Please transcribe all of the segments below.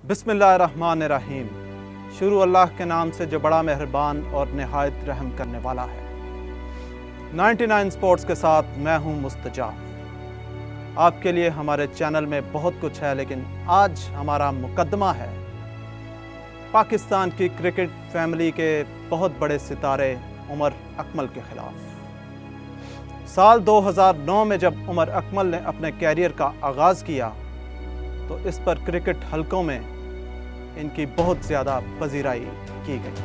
बिस्मिल्लाहिर्रहमानिर्रहीम। शुरू अल्लाह के नाम से जो बड़ा मेहरबान और नहायत रहम करने वाला है। 99 स्पोर्ट्स के साथ मैं हूं मुस्तजा। आपके लिए हमारे चैनल में बहुत कुछ है, लेकिन आज हमारा मुकदमा है पाकिस्तान की क्रिकेट फैमिली के बहुत बड़े सितारे उमर अकमल के खिलाफ। साल 2009 में जब उमर अकमल ने अपने कैरियर का आगाज़ किया तो इस पर क्रिकेट हलकों में इनकी बहुत ज़्यादा पजीराई की गई।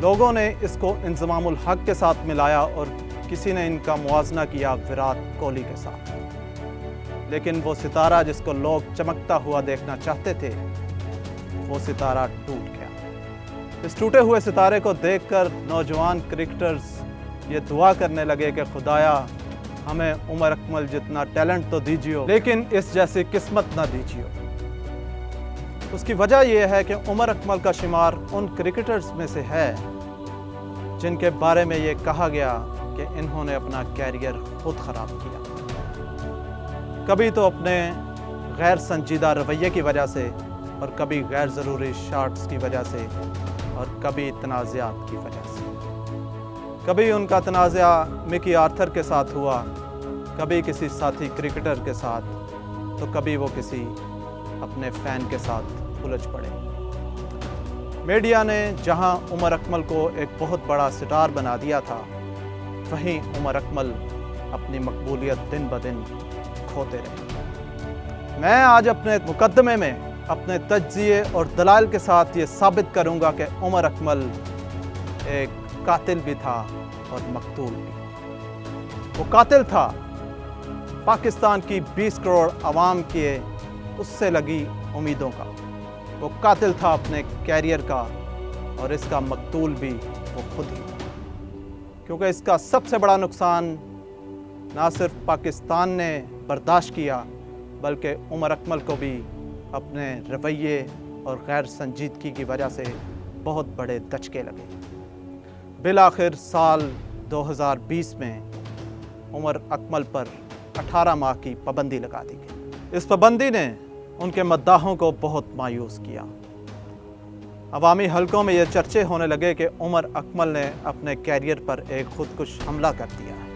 लोगों ने इसको इंज़मामुल हक के साथ मिलाया और किसी ने इनका मुआवजना किया विराट कोहली के साथ। लेकिन वो सितारा जिसको लोग चमकता हुआ देखना चाहते थे, वो सितारा टूट गया। इस टूटे हुए सितारे को देखकर नौजवान क्रिकेटर्स ये दुआ करने लगे कि खुदाया हमें उमर अकमल जितना टैलेंट तो दीजिए, लेकिन इस जैसी किस्मत ना दीजिए। उसकी वजह यह है कि उमर अकमल का शुमार उन क्रिकेटर्स में से है जिनके बारे में ये कहा गया कि इन्होंने अपना कैरियर खुद ख़राब किया। कभी तो अपने गैर संजीदा रवैये की वजह से, और कभी गैर ज़रूरी शॉट्स की वजह से, और कभी तनाज़ात की वजह से। कभी उनका तनाज़ा मिकी आर्थर के साथ हुआ, कभी किसी साथी क्रिकेटर के साथ, तो कभी वो किसी अपने फ़ैन के साथ उलझ पड़े। मीडिया ने जहां उमर अकमल को एक बहुत बड़ा स्टार बना दिया था, वहीं उमर अकमल अपनी मकबूलियत दिन ब दिन खोते रहे। मैं आज अपने मुकदमे में अपने तज्ज़िये और दलाइल के साथ ये साबित करूंगा कि उमर अकमल एक कातिल भी था और मकतूल भी। वो कातिल था पाकिस्तान की 20 करोड़ आवाम के उससे लगी उम्मीदों का। वो कातिल था अपने कैरियर का, और इसका मकतूल भी वो खुद ही। क्योंकि इसका सबसे बड़ा नुकसान ना सिर्फ पाकिस्तान ने बर्दाश्त किया, बल्कि उमर अकमल को भी अपने रवैये और गैर संजीदगी की वजह से बहुत बड़े दचके लगे। बिलाखिर साल 2020 में उमर अकमल पर 18 माह की पाबंदी लगा दी गई। इस पाबंदी ने उनके मद्दाहों को बहुत मायूस किया। अवामी हलकों में ये चर्चे होने लगे कि उमर अकमल ने अपने कैरियर पर एक खुदकुश हमला कर दिया है।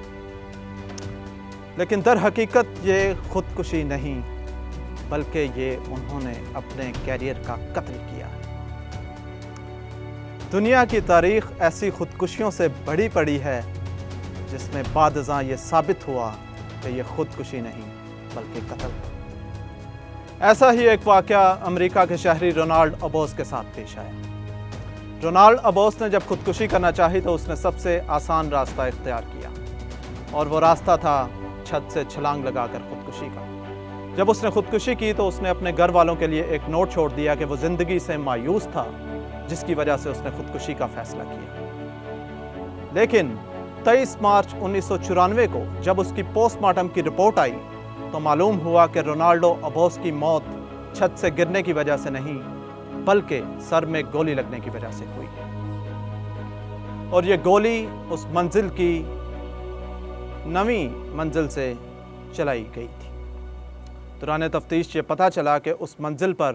लेकिन दर हकीकत ये खुदकुशी नहीं, बल्कि ये उन्होंने अपने कैरियर का कत्ल किया है। दुनिया की तारीख ऐसी खुदकुशियों से बड़ी पड़ी है जिसमें बादज़ां ये साबित हुआ कि ये खुदकुशी नहीं बल्कि कत्ल है। ऐसा ही एक वाक़या अमेरिका के शहरी रोनाल्ड अबोस के साथ पेश आया। रोनाल्ड अबोस ने जब खुदकुशी करना चाही तो उसने सबसे आसान रास्ता इख्तियार किया, और वो रास्ता था छत से छलांग लगाकर खुदकुशी का। जब उसने खुदकुशी की तो उसने अपने घर वालों के लिए एक नोट छोड़ दिया कि वो ज़िंदगी से मायूस था, जिसकी वजह से उसने खुदकुशी का फैसला किया। लेकिन 23 मार्च 1994 को जब उसकी पोस्टमार्टम की रिपोर्ट आई तो मालूम हुआ कि रोनाल्डो अबोस की मौत छत से गिरने की वजह से नहीं, बल्कि सर में गोली लगने की वजह से हुई। और ये गोली उस मंजिल की 9वीं मंजिल से चलाई गई थी। दौरान तफ्तीश ये पता चला कि उस मंजिल पर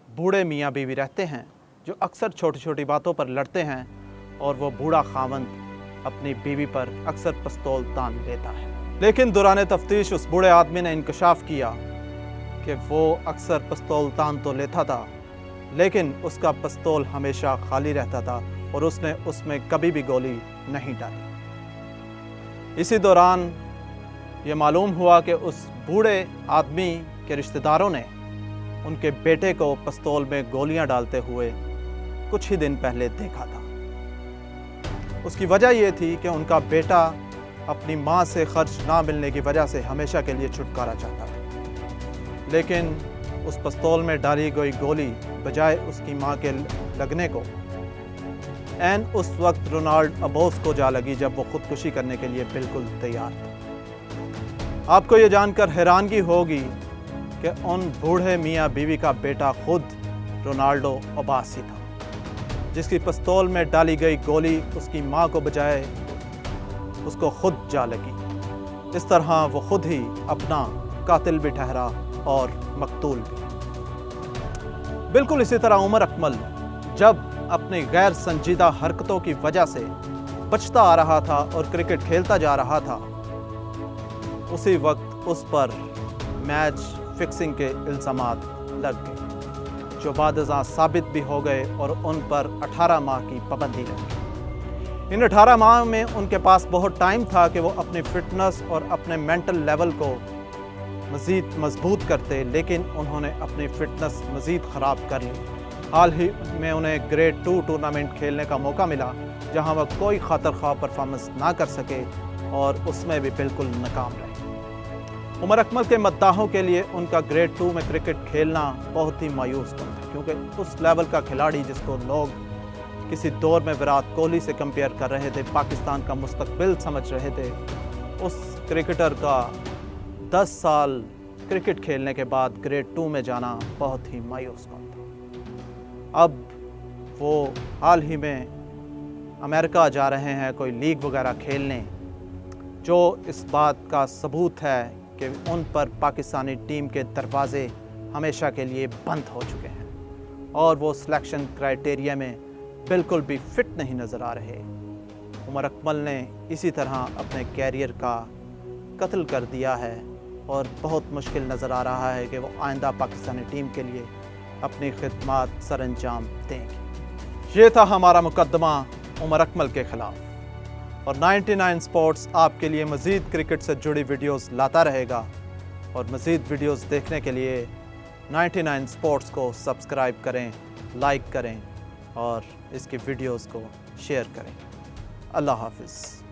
बूढ़े मियाँ बीवी रहते हैं जो अक्सर छोटी छोटी बातों पर लड़ते हैं, और वो बूढ़ा खावंद अपनी बीवी पर अक्सर पिस्तौल तान लेता है। लेकिन दौरान तफ्तीश उस बूढ़े आदमी ने इंकशाफ किया कि वो अक्सर पिस्तौल तान तो लेता था, लेकिन उसका पिस्तौल हमेशा खाली रहता था और उसने उसमें कभी भी गोली नहीं डाली। इसी दौरान ये मालूम हुआ कि उस बूढ़े आदमी के रिश्तेदारों ने उनके बेटे को पिस्तौल में गोलियां डालते हुए कुछ ही दिन पहले देखा था। उसकी वजह यह थी कि उनका बेटा अपनी माँ से खर्च ना मिलने की वजह से हमेशा के लिए छुटकारा चाहता था। लेकिन उस पिस्तौल में डाली गई गोली बजाय उसकी माँ के लगने को ऐन उस वक्त रोनाल्ड अबोस को जा लगी जब वो खुदकुशी करने के लिए बिल्कुल तैयार था। आपको ये जानकर हैरानगी होगी कि उन बूढ़े मियाँ बीवी का बेटा खुद रोनाल्डो अब्बास ही था, जिसकी पिस्तौल में डाली गई गोली उसकी माँ को बजाय उसको खुद जा लगी। इस तरह वो खुद ही अपना कातिल भी ठहरा और मकतूल भी। बिल्कुल इसी तरह उमर अकमल जब अपनी गैर संजीदा हरकतों की वजह से बचता आ रहा था और क्रिकेट खेलता जा रहा था, उसी वक्त उस पर मैच फिक्सिंग के इल्ज़ामात लग गए, जो बादशाह साबित भी हो गए और उन पर 18 माह की पाबंदी लगी। इन 18 माह में उनके पास बहुत टाइम था कि वो अपनी फिटनेस और अपने मेंटल लेवल को मज़ीद मजबूत करते, लेकिन उन्होंने अपनी फिटनेस मज़ीद ख़राब कर ली। हाल ही में उन्हें ग्रेड 2 टूर्नामेंट खेलने का मौका मिला, जहां वह कोई खातर ख्वाह परफॉर्मेंस ना कर सके और उसमें भी बिल्कुल नाकाम रहे। उमर अकमल के मद्दाहों के लिए उनका ग्रेड 2 में क्रिकेट खेलना बहुत ही मायूस कन था, क्योंकि उस लेवल का खिलाड़ी जिसको लोग किसी दौर में विराट कोहली से कंपेयर कर रहे थे, पाकिस्तान का मुस्तकबिल समझ रहे थे, उस क्रिकेटर का 10 साल क्रिकेट खेलने के बाद ग्रेड 2 में जाना बहुत ही मायूस कन था। अब वो हाल ही में अमेरिका जा रहे हैं कोई लीग वगैरह खेलने, जो इस बात का सबूत है कि उन पर पाकिस्तानी टीम के दरवाजे हमेशा के लिए बंद हो चुके हैं और वो सिलेक्शन क्राइटेरिया में बिल्कुल भी फिट नहीं नज़र आ रहे। उमर अकमल ने इसी तरह अपने कैरियर का कत्ल कर दिया है और बहुत मुश्किल नज़र आ रहा है कि वो आइंदा पाकिस्तानी टीम के लिए अपनी खिदमत सर अंजाम देंगे। ये था हमारा मुकदमा उमर अकमल के ख़िलाफ़, और 99 स्पोर्ट्स आपके लिए मज़ीद क्रिकेट से जुड़ी वीडियोस लाता रहेगा। और मज़ीद वीडियोस देखने के लिए 99 स्पोर्ट्स को सब्सक्राइब करें, लाइक करें और इसकी वीडियोस को शेयर करें। अल्लाह हाफ़िज़।